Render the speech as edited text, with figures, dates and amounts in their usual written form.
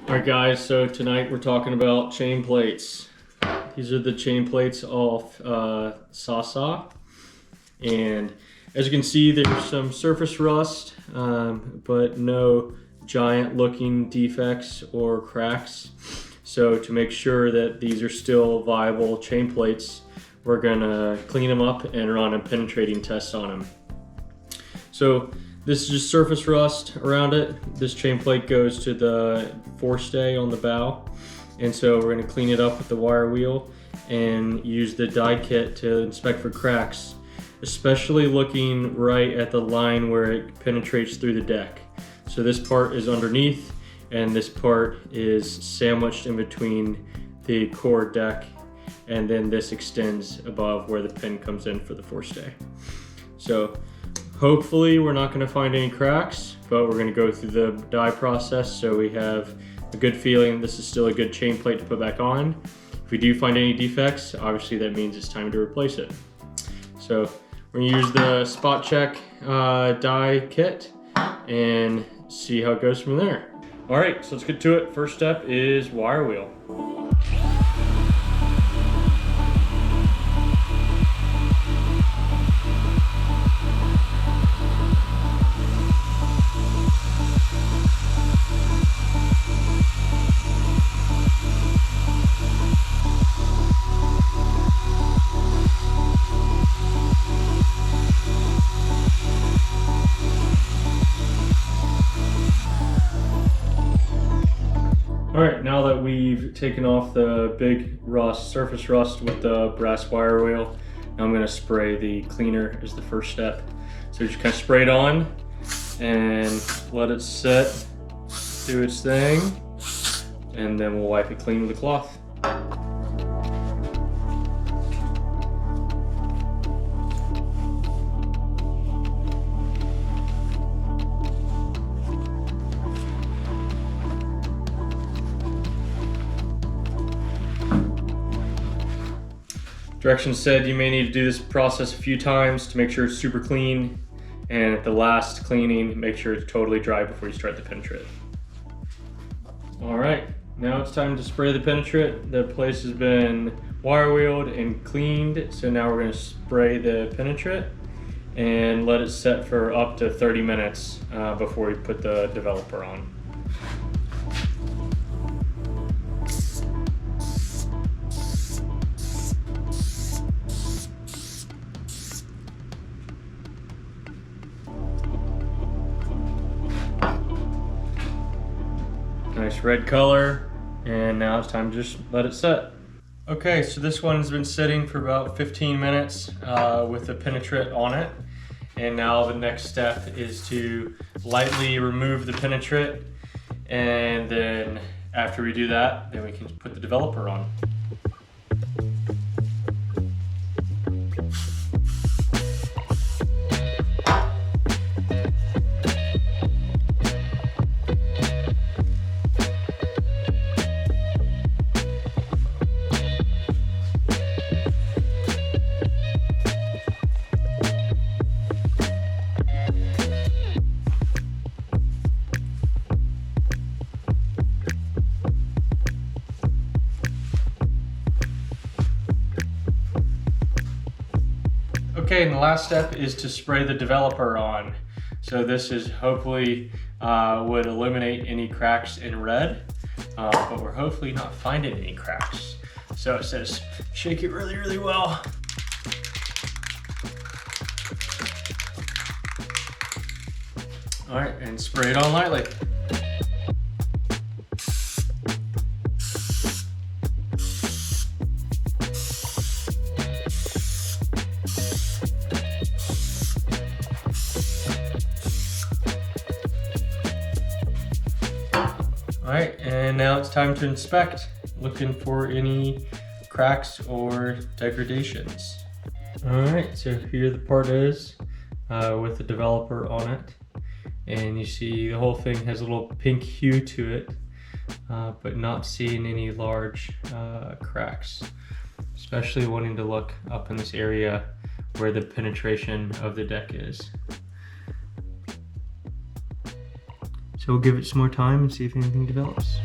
Alright guys, so tonight we're talking about chain plates. These are the chain plates off Sasa, and as you can see there's some surface rust, but no giant looking defects or cracks. So to make sure that these are still viable chain plates, we're gonna clean them up and run a penetrating test on them. So this is just surface rust around it. This chain plate goes to the forestay on the bow. And so we're gonna clean it up with the wire wheel and use the die kit to inspect for cracks, especially looking right at the line where it penetrates through the deck. So this part is underneath and this part is sandwiched in between the core deck, and then this extends above where the pin comes in for the forestay. So hopefully we're not going to find any cracks, but we're going to go through the die process so we have a good feeling this is still a good chain plate to put back on. If we do find any defects, obviously that means it's time to replace it. So we're going to use the spot check die kit and see how it goes from there. All right, so let's get to it. First step is wire wheel. All right, now that we've taken off the big rust, surface rust with the brass wire wheel, now I'm gonna spray the cleaner as the first step. So just kind of spray it on and let it set, do its thing, and then we'll wipe it clean with a cloth. Directions said you may need to do this process a few times to make sure it's super clean, and at the last cleaning, make sure it's totally dry before you start the penetrant. All right, now it's time to spray the penetrant. The place has been wire wheeled and cleaned, so now we're going to spray the penetrant and let it set for up to 30 minutes before we put the developer on. Nice red color, and now it's time to just let it set. Okay, so this one's been sitting for about 15 minutes with the penetrant on it. And now the next step is to lightly remove the penetrant, and then after we do that, then we can put the developer on. Okay, and the last step is to spray the developer on. So this is hopefully would eliminate any cracks in red, but we're hopefully not finding any cracks. So it says, shake it really, really well. All right, and spray it on lightly. All right, and now it's time to inspect, looking for any cracks or degradations. All right, so here the part is with the developer on it. And you see the whole thing has a little pink hue to it, but not seeing any large cracks, especially wanting to look up in this area where the penetration of the deck is. So we'll give it some more time and see if anything develops.